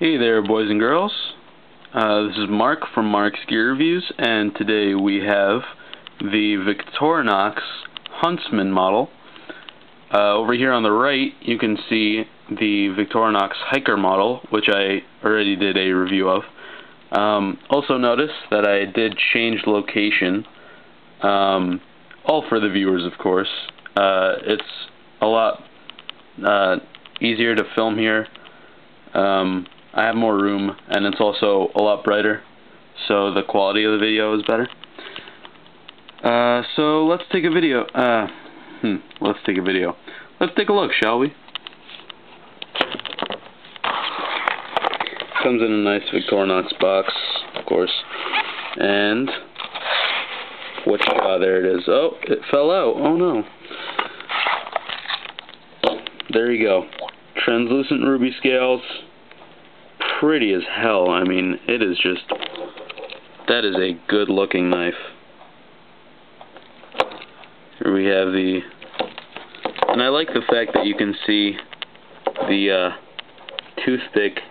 Hey there, boys and girls. This is Mark from Mark's Gear Reviews, and today we have the Victorinox Huntsman model. Over here on the right, you can see the Victorinox Hiker model, which I already did a review of. Also notice that I did change location, all for the viewers, of course. It's a lot easier to film here. I have more room, and it's also a lot brighter, so the quality of the video is better. So let's take a video. Let's take a look, shall we? Comes in a nice Victorinox box, of course. And what you got? There it is. Oh, it fell out. Oh no. There you go. Translucent ruby scales. Pretty as hell. I mean, it is just, that is a good looking knife. Here we have the, and I like the fact that you can see the toothpick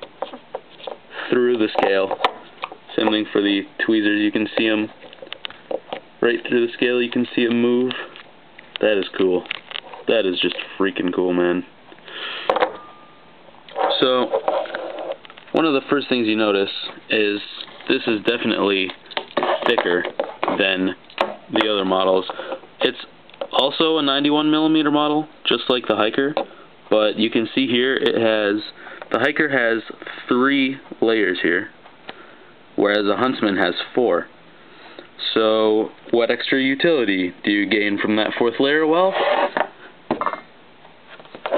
through the scale. Same thing for the tweezers, you can see them right through the scale, you can see them move. That is cool. That is just freaking cool, man. So, one of the first things you notice is this is definitely thicker than the other models. It's also a 91mm model, just like the Hiker, but you can see here the Hiker has 3 layers here, whereas the Huntsman has 4. So, what extra utility do you gain from that 4th layer? Well,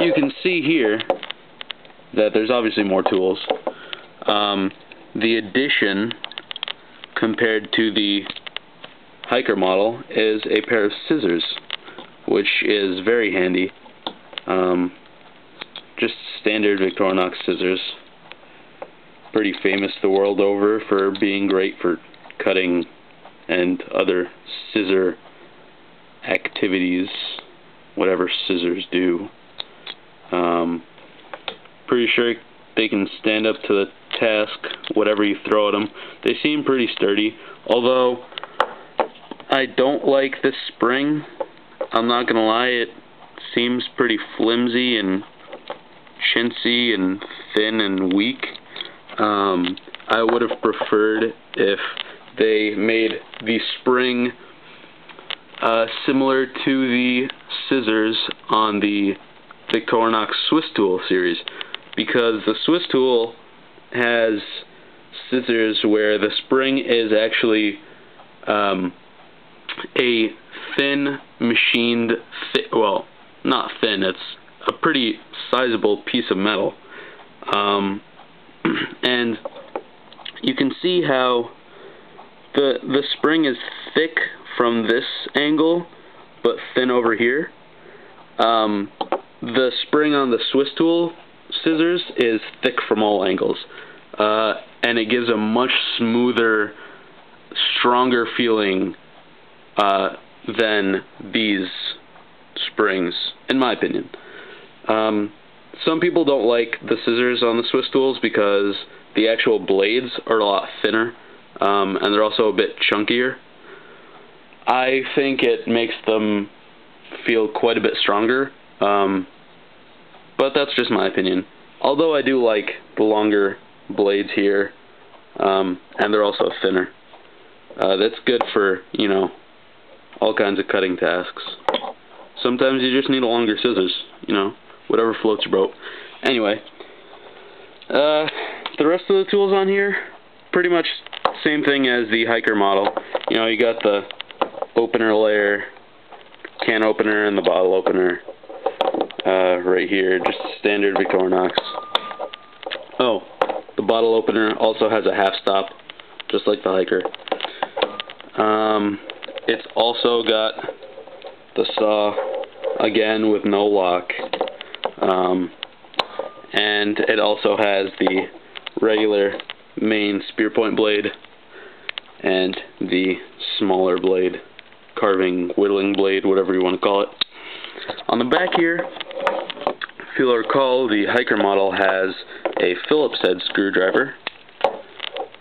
you can see here that there's obviously more tools. The addition compared to the Hiker model is a pair of scissors, which is very handy. Just standard Victorinox scissors. Pretty famous the world over for being great for cutting and other scissor activities, whatever scissors do. Pretty sure they can stand up to the task, whatever you throw at them. They seem pretty sturdy, although I don't like this spring. I'm not gonna lie, it seems pretty flimsy and chintzy and thin and weak. I would have preferred if they made the spring similar to the scissors on the Victorinox Swiss Tool series, because the Swiss Tool has scissors where the spring is actually a thin machined, well, not thin, it's a pretty sizable piece of metal. And you can see how the spring is thick from this angle, but thin over here. The spring on the Swiss Tool scissors is thick from all angles, and it gives a much smoother, stronger feeling than these springs, in my opinion. Some people don't like the scissors on the Swiss tools because the actual blades are a lot thinner, and they're also a bit chunkier. I think it makes them feel quite a bit stronger, but that's just my opinion. Although I do like the longer blades here, and they're also thinner. That's good for, you know, all kinds of cutting tasks. Sometimes you just need a longer scissors, you know, whatever floats your boat. Anyway, the rest of the tools on here, pretty much same thing as the Hiker model. You know, you got the opener layer, can opener, and the bottle opener. Right here, just standard Victorinox. Oh, the bottle opener also has a half stop, just like the Hiker. It's also got the saw, again with no lock, and it also has the regular main spear point blade and the smaller blade, carving, whittling blade, whatever you want to call it. On the back here, If you'll recall, the hiker model has a Phillips head screwdriver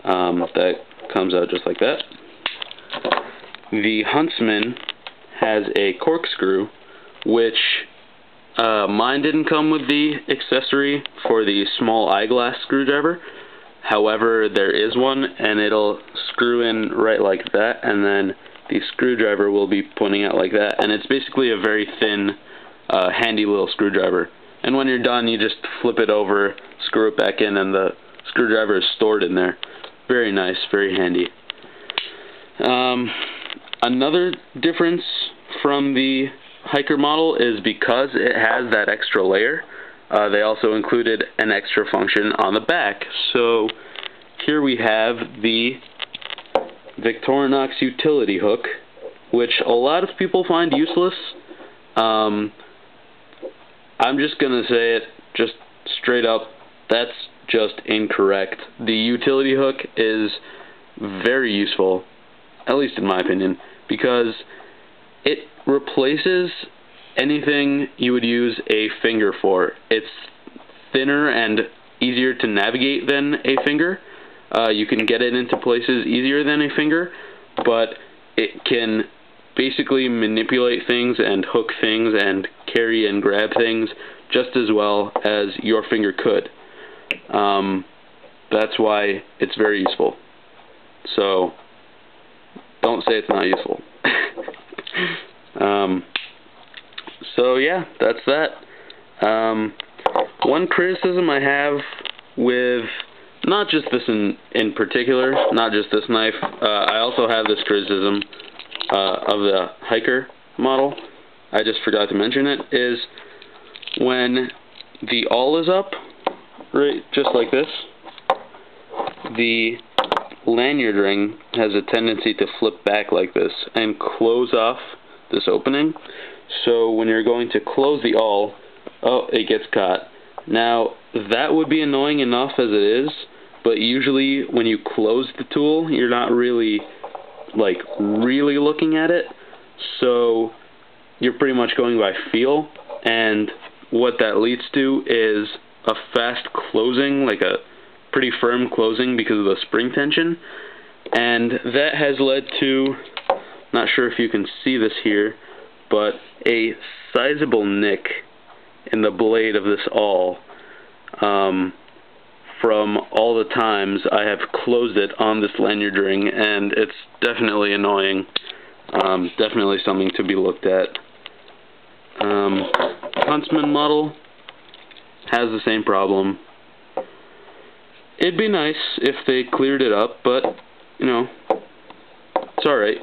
that comes out just like that. The Huntsman has a corkscrew, which mine didn't come with the accessory for the small eyeglass screwdriver. However, there is one, and it'll screw in right like that, and then the screwdriver will be pointing out like that, and it's basically a very thin, handy little screwdriver. And when you're done, you just flip it over, screw it back in, and the screwdriver is stored in there. Very nice, very handy. Another difference from the hiker model is because it has that extra layer, they also included an extra function on the back. So here we have the Victorinox utility hook, which a lot of people find useless. I'm just going to say it just straight up, that's just incorrect. The utility hook is very useful, at least in my opinion, because it replaces anything you would use a finger for. It's thinner and easier to navigate than a finger. You can get it into places easier than a finger, but it can basically manipulate things and hook things and carry and grab things just as well as your finger could. That's why it's very useful. So don't say it's not useful. So yeah, that's that. One criticism I have with not just this in particular, not just this knife, I also have this criticism of the hiker model. I just forgot to mention it, is when the awl is up, right, just like this, the lanyard ring has a tendency to flip back like this and close off this opening. So when you're going to close the awl, oh, it gets caught. Now, that would be annoying enough as it is, but usually when you close the tool, you're not really looking at it, so you're pretty much going by feel, and what that leads to is a fast closing, like a pretty firm closing because of the spring tension, and that has led to, not sure if you can see this here, but a sizable nick in the blade of this awl from all the times I have closed it on this lanyard ring, and it's definitely annoying. Definitely something to be looked at. Huntsman model has the same problem. It'd be nice if they cleared it up, but, you know, it's alright.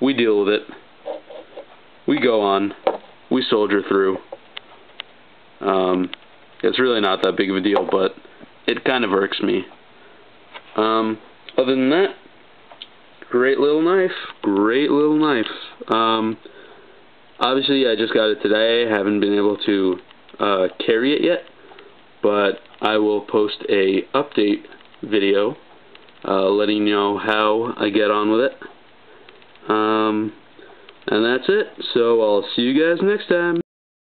We deal with it. We go on. We soldier through. It's really not that big of a deal, but it kind of irks me. Other than that, great little knife. Great little knife. Obviously, I just got it today. I haven't been able to carry it yet, but I will post a update video letting you know how I get on with it. And that's it. So I'll see you guys next time.